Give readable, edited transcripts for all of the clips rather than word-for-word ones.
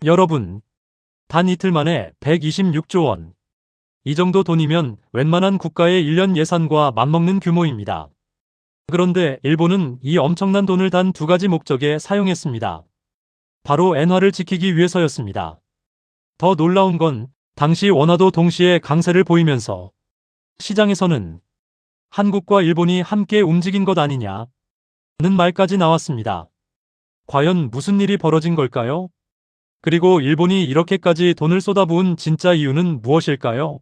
여러분, 단 이틀 만에 126조 원. 이 정도 돈이면 웬만한 국가의 1년 예산과 맞먹는 규모입니다. 그런데 일본은 이 엄청난 돈을 단 두 가지 목적에 사용했습니다. 바로 엔화를 지키기 위해서였습니다. 더 놀라운 건 당시 원화도 동시에 강세를 보이면서 시장에서는 한국과 일본이 함께 움직인 것 아니냐는 말까지 나왔습니다. 과연 무슨 일이 벌어진 걸까요? 그리고 일본이 이렇게까지 돈을 쏟아부은 진짜 이유는 무엇일까요?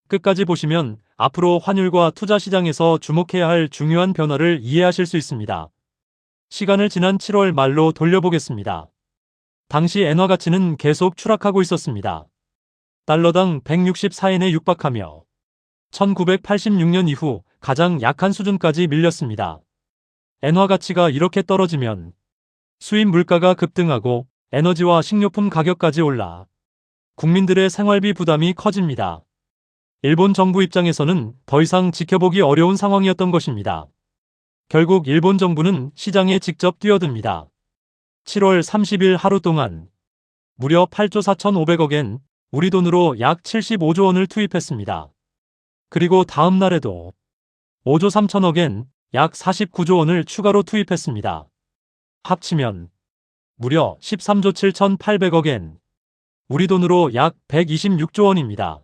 끝까지 보시면 앞으로 환율과 투자 시장에서 주목해야 할 중요한 변화를 이해하실 수 있습니다. 시간을 지난 7월 말로 돌려보겠습니다. 당시 엔화 가치는 계속 추락하고 있었습니다. 달러당 164엔에 육박하며 1986년 이후 가장 약한 수준까지 밀렸습니다. 엔화 가치가 이렇게 떨어지면 수입 물가가 급등하고 에너지와 식료품 가격까지 올라 국민들의 생활비 부담이 커집니다. 일본 정부 입장에서는 더 이상 지켜보기 어려운 상황이었던 것입니다. 결국 일본 정부는 시장에 직접 뛰어듭니다. 7월 30일 하루 동안 무려 8조 4,500억엔, 우리 돈으로 약 75조 원을 투입했습니다. 그리고 다음 날에도 5조 3천억엔, 약 49조 원을 추가로 투입했습니다. 합치면 무려 13조 7,800억엔, 우리 돈으로 약 126조 원입니다.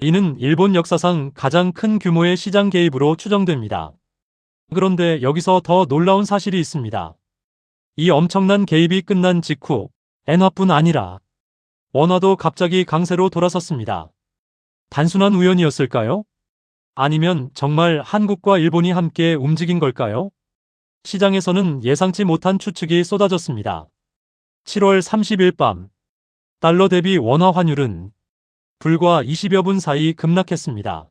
이는 일본 역사상 가장 큰 규모의 시장 개입으로 추정됩니다. 그런데 여기서 더 놀라운 사실이 있습니다. 이 엄청난 개입이 끝난 직후 엔화뿐 아니라 원화도 갑자기 강세로 돌아섰습니다. 단순한 우연이었을까요? 아니면 정말 한국과 일본이 함께 움직인 걸까요? 시장에서는 예상치 못한 추측이 쏟아졌습니다. 7월 30일 밤, 달러 대비 원화 환율은 불과 20여 분 사이 급락했습니다.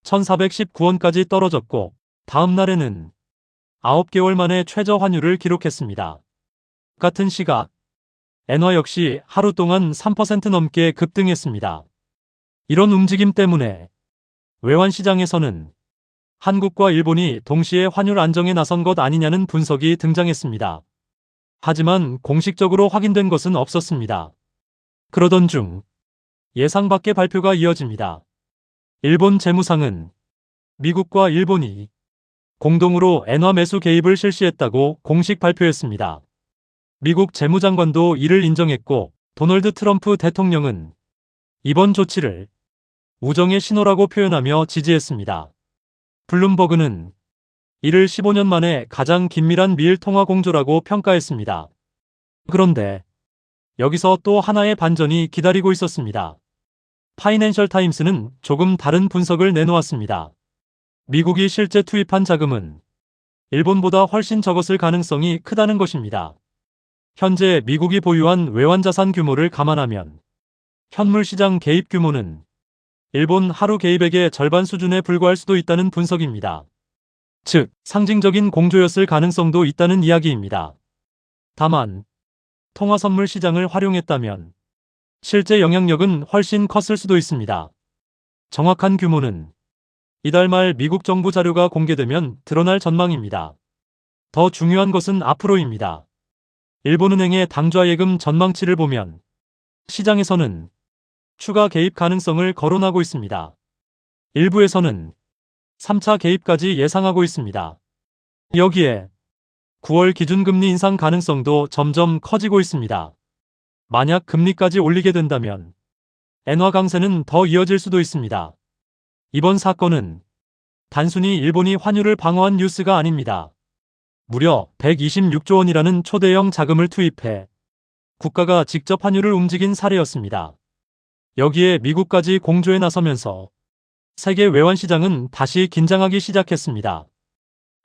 1,419원까지 떨어졌고, 다음 날에는 9개월 만에 최저 환율을 기록했습니다. 같은 시각, 엔화 역시 하루 동안 3% 넘게 급등했습니다. 이런 움직임 때문에 외환 시장에서는 한국과 일본이 동시에 환율 안정에 나선 것 아니냐는 분석이 등장했습니다. 하지만 공식적으로 확인된 것은 없었습니다. 그러던 중 예상 밖의 발표가 이어집니다. 일본 재무상은 미국과 일본이 공동으로 엔화 매수 개입을 실시했다고 공식 발표했습니다. 미국 재무장관도 이를 인정했고, 도널드 트럼프 대통령은 이번 조치를 우정의 신호라고 표현하며 지지했습니다. 블룸버그는 이를 15년 만에 가장 긴밀한 미일 통화 공조라고 평가했습니다. 그런데 여기서 또 하나의 반전이 기다리고 있었습니다. 파이낸셜 타임스는 조금 다른 분석을 내놓았습니다. 미국이 실제 투입한 자금은 일본보다 훨씬 적었을 가능성이 크다는 것입니다. 현재 미국이 보유한 외환자산 규모를 감안하면 현물 시장 개입 규모는 일본 하루 개입액의 절반 수준에 불과할 수도 있다는 분석입니다. 즉, 상징적인 공조였을 가능성도 있다는 이야기입니다. 다만, 통화선물 시장을 활용했다면 실제 영향력은 훨씬 컸을 수도 있습니다. 정확한 규모는 이달 말 미국 정부 자료가 공개되면 드러날 전망입니다. 더 중요한 것은 앞으로입니다. 일본은행의 당좌 예금 전망치를 보면 시장에서는 추가 개입 가능성을 거론하고 있습니다. 일부에서는 3차 개입까지 예상하고 있습니다. 여기에 9월 기준금리 인상 가능성도 점점 커지고 있습니다. 만약 금리까지 올리게 된다면 엔화 강세는 더 이어질 수도 있습니다. 이번 사건은 단순히 일본이 환율을 방어한 뉴스가 아닙니다. 무려 126조 원이라는 초대형 자금을 투입해 국가가 직접 환율을 움직인 사례였습니다. 여기에 미국까지 공조에 나서면서 세계 외환시장은 다시 긴장하기 시작했습니다.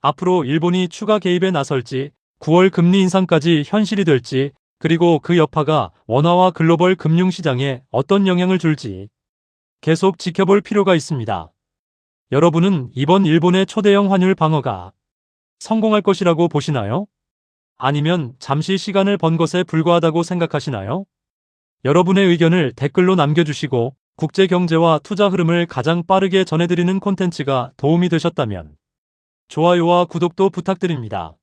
앞으로 일본이 추가 개입에 나설지, 9월 금리 인상까지 현실이 될지, 그리고 그 여파가 원화와 글로벌 금융시장에 어떤 영향을 줄지 계속 지켜볼 필요가 있습니다. 여러분은 이번 일본의 초대형 환율 방어가 성공할 것이라고 보시나요? 아니면 잠시 시간을 번 것에 불과하다고 생각하시나요? 여러분의 의견을 댓글로 남겨주시고, 국제 경제와 투자 흐름을 가장 빠르게 전해드리는 콘텐츠가 도움이 되셨다면 좋아요와 구독도 부탁드립니다.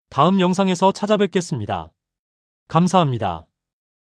다음 영상에서 찾아뵙겠습니다. 감사합니다.